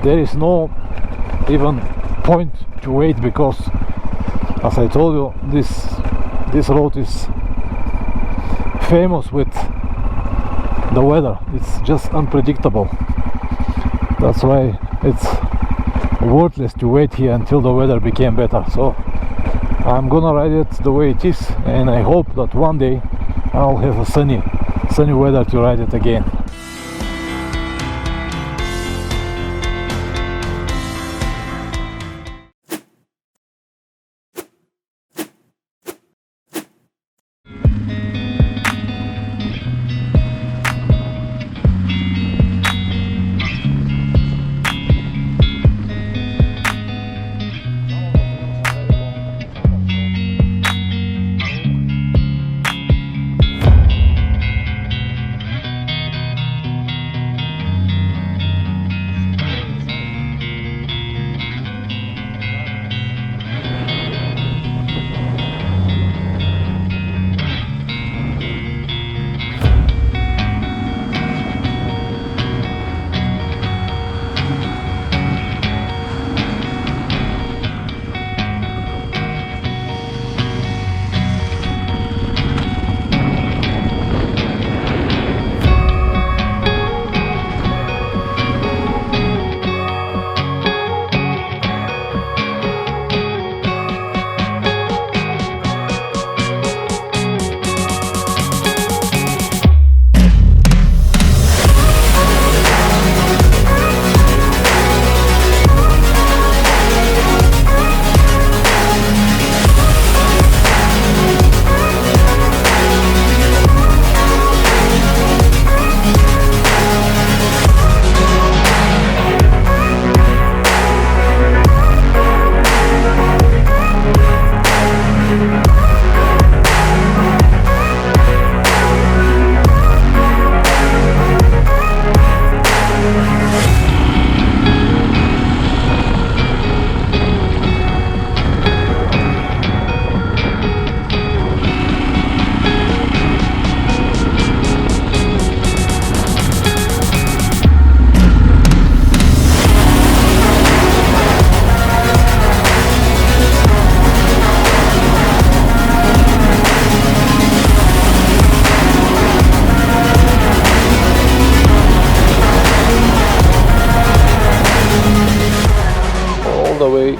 there is no even point to wait, because as I told you, this road is famous with the weather. It's just unpredictable. That's why it's worthless to wait here until the weather became better. So I'm gonna ride it the way it is, and I hope that one day I'll have a sunny weather to ride it again.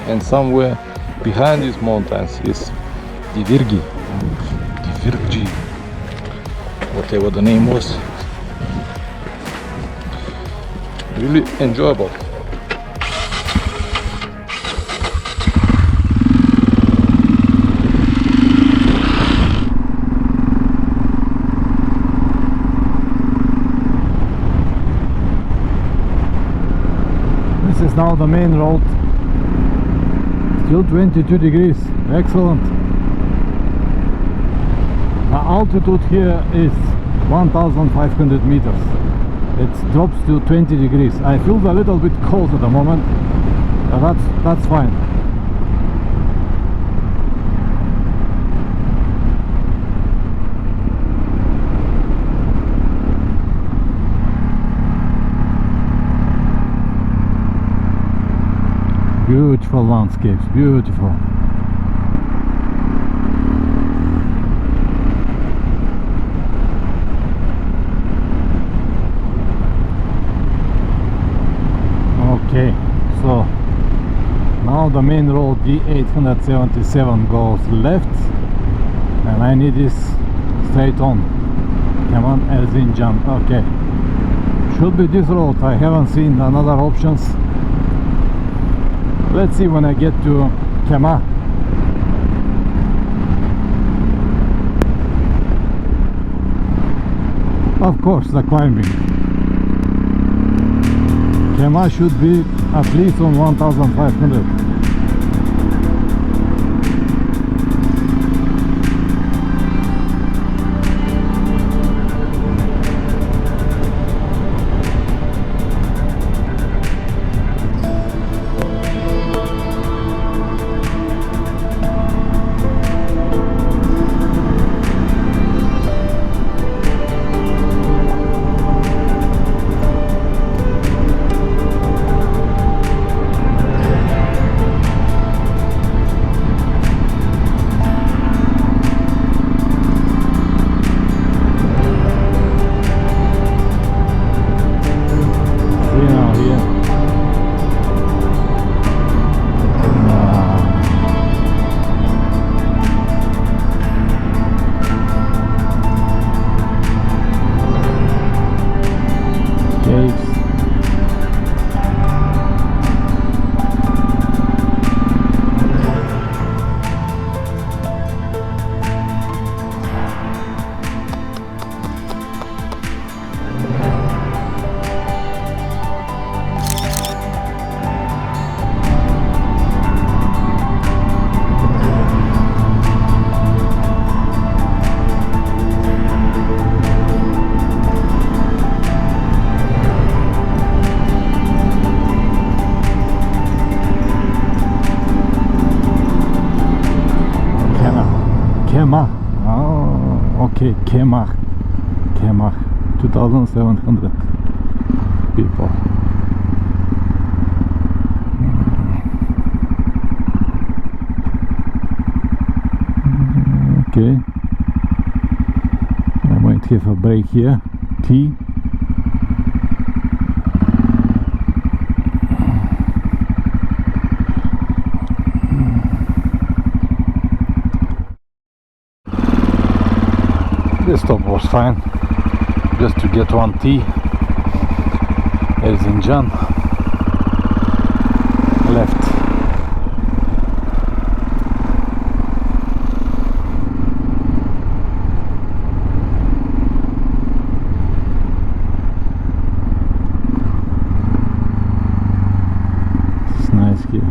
And somewhere behind these mountains is the Virgi, whatever the name was. Really enjoyable. This is now the main road. Still 22 degrees, excellent. The altitude here is 1500 meters. It drops to 20 degrees. I feel a little bit cold at the moment, but that's fine. Beautiful landscapes, beautiful. Okay, so now the main road D877 goes left, and I need this straight on. Come on, Erzincan. Okay, should be this road. I haven't seen another options. Let's see when I get to Kemal. Of course, the climbing. Kemal should be at least on 1500. Okay, Kemach, 2700 people. Okay, I might have a break here. Tea. This stop was fine, just to get one tea. Erzincan left. It's nice here.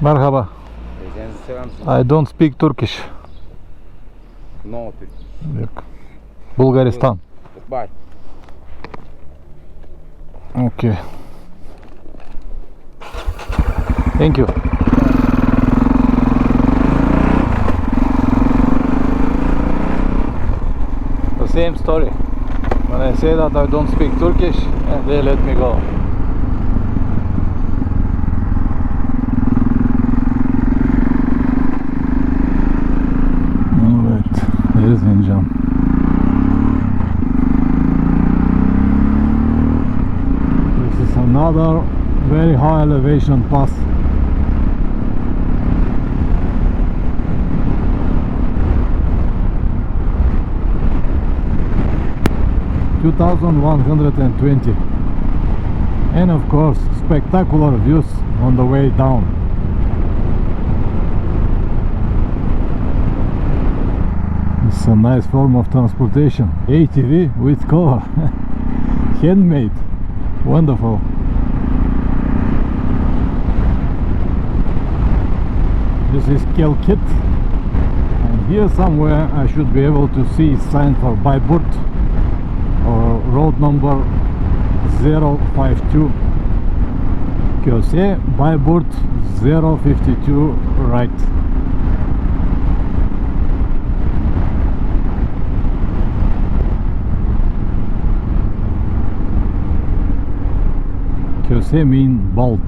Merhaba. I don't speak Turkish. No Turkish. Yok. Bulgaristan. Bye. Okay. Thank you. The same story. When I say that I don't speak Turkish, and they let me go. Erzincan. This is another very high elevation pass. (2,120), and of course spectacular views on the way down. It's a nice form of transportation. ATV with cover. Handmade. Wonderful. This is Kelkit, and here somewhere I should be able to see sign for Bayburt or road number 052. Köse, Bayburt 052 right. Köse mean bolt.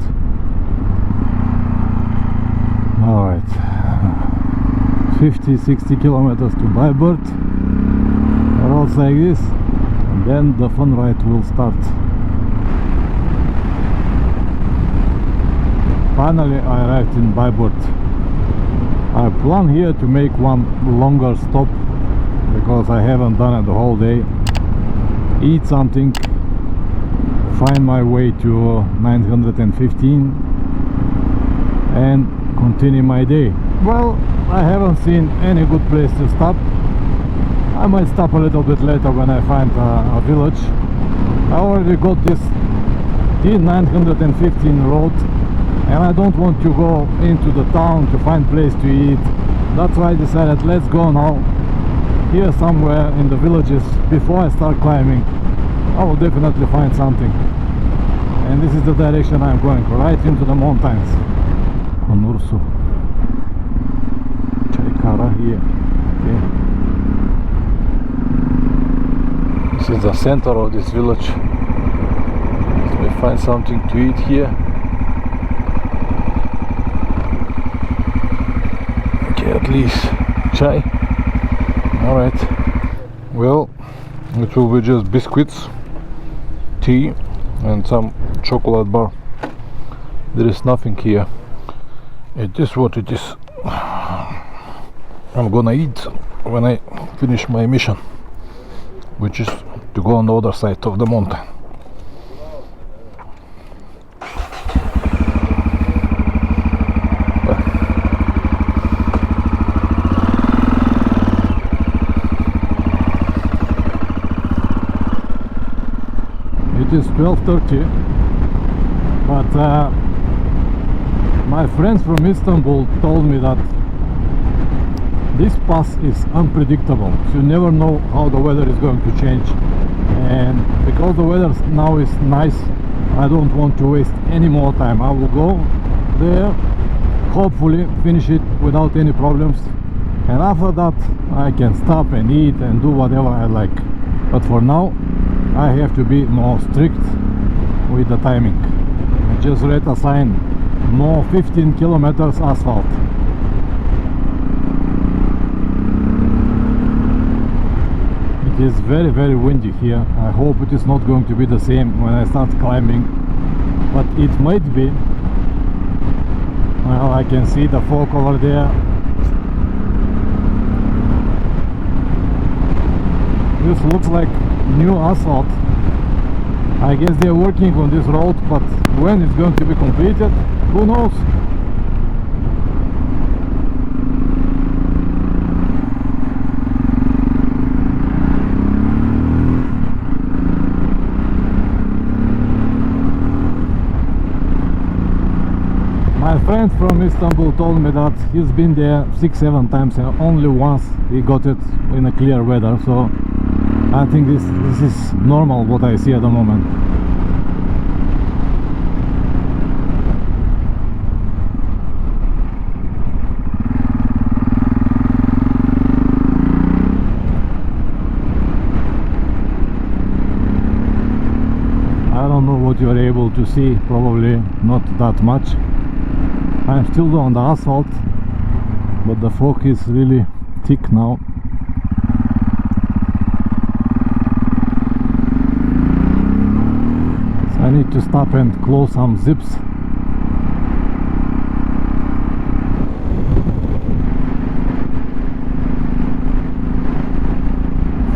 Alright, 50-60 kilometers to Bayburt, roads like this, and then the fun ride will start. Finally I arrived in Bayburt. I plan here to make one longer stop because I haven't done it the whole day. Eat something, find my way to 915 and continue my day. Well, I haven't seen any good place to stop. I might stop a little bit later when I find a village. I already got this D915 road, and I don't want to go into the town to find place to eat. That's why I decided let's go now here somewhere in the villages. Before I start climbing, I will definitely find something, and this is the direction I'm going, right into the mountains. Konursu Çaykara here. Okay. This is the center of this village. Let me find something to eat here. Okay, at least chai. Alright. Well, it will be just biscuits, tea and some chocolate bar. There is nothing here. It is what it is. I'm gonna eat when I finish my mission. which is to go on the other side of the mountain. It is 12:30, but my friends from Istanbul told me that this pass is unpredictable. You never know how the weather is going to change, and because the weather now is nice, I don't want to waste any more time. I will go there, hopefully finish it without any problems, and after that I can stop and eat and do whatever I like. But for now I have to be more strict with the timing. I just read a sign, no 15 kilometers asphalt. It is very, very windy here. I hope it is not going to be the same when I start climbing, but it might be. Well, I can see the fog over there. This looks like new asphalt. I guess they're working on this road, but when it's going to be completed, who knows? My friend from Istanbul told me that he's been there 6-7 times and only once he got it in a clear weather, so I think this is normal what I see at the moment. I don't know what you're able to see, probably not that much. I'm still on the asphalt, but the fog is really thick now. So I need to stop and close some zips.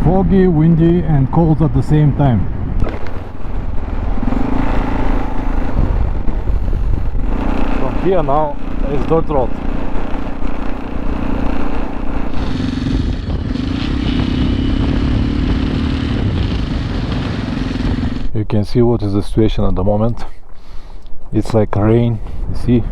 Foggy, windy and cold at the same time. Here now is dirt road. You can see what is the situation at the moment. It's like rain, you see.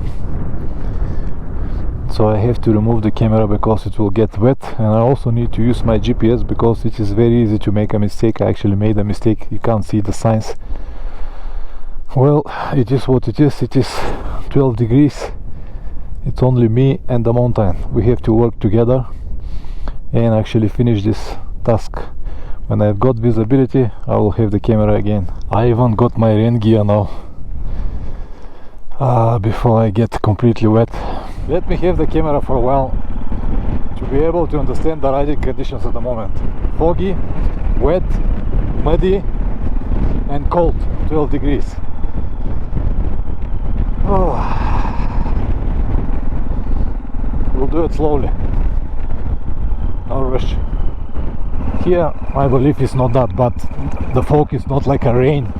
So I have to remove the camera because it will get wet, and I also need to use my GPS because it is very easy to make a mistake. I actually made a mistake. You can't see the signs. Well, it is what it is. It is 12 degrees. It's only me and the mountain. We have to work together and actually finish this task. When I've got visibility, I will have the camera again. I even got my rain gear now, before I get completely wet. Let me have the camera for a while to be able to understand the riding conditions at the moment. Foggy, wet, muddy and cold, 12 degrees. Oh. We'll do it slowly, no rush. Here I believe it's not that bad. The fog is not like a rain,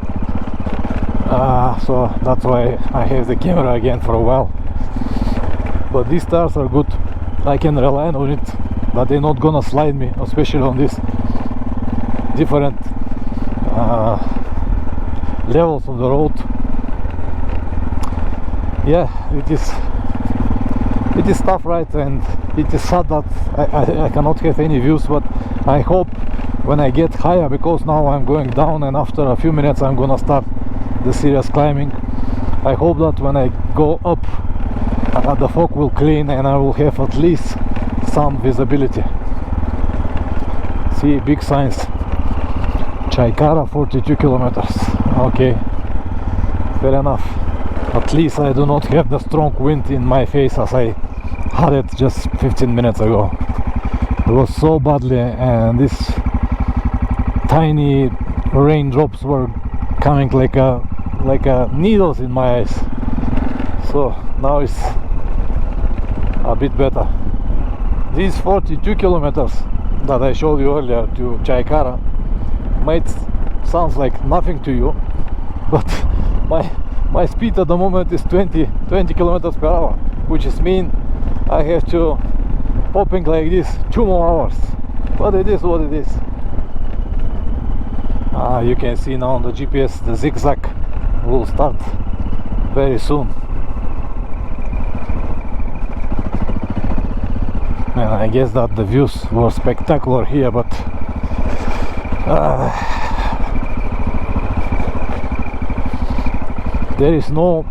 so that's why I have the camera again for a while. But these stars are good. I can rely on it, but they're not gonna slide me, especially on this different levels of the road. Yeah, it is tough, right? And it is sad that I cannot have any views, but I hope when I get higher, because now I'm going down and after a few minutes I'm gonna start the serious climbing. I hope that when I go up, the fog will clean and I will have at least some visibility. See, big signs. Chaikara, 42 kilometers. Okay, fair enough. At least I do not have the strong wind in my face as I had it just 15 minutes ago. It was so badly, and these tiny raindrops were coming like a needles in my eyes. So now it's a bit better. These 42 kilometers that I showed you earlier to Chaikara might sound like nothing to you, but my speed at the moment is 20 kilometers per hour, which is mean I have to popping like this 2 more hours, but it is what it is. You can see now on the GPS the zigzag will start very soon. And I guess that the views were spectacular here, but there is no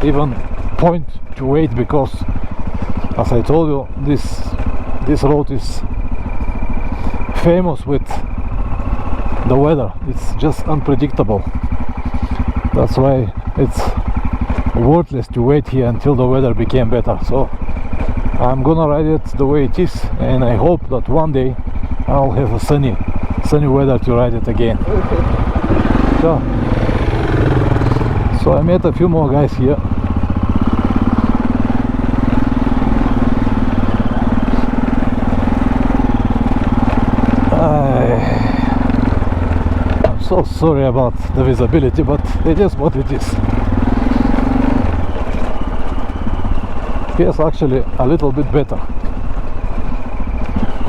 even point to wait, because as I told you, this road is famous with the weather. It's just unpredictable. That's why it's worthless to wait here until the weather became better. So I'm gonna ride it the way it is, and I hope that one day I'll have a sunny weather to ride it again. So I met a few more guys here. I'm so sorry about the visibility, but it is what it is. Here's actually a little bit better,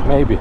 maybe.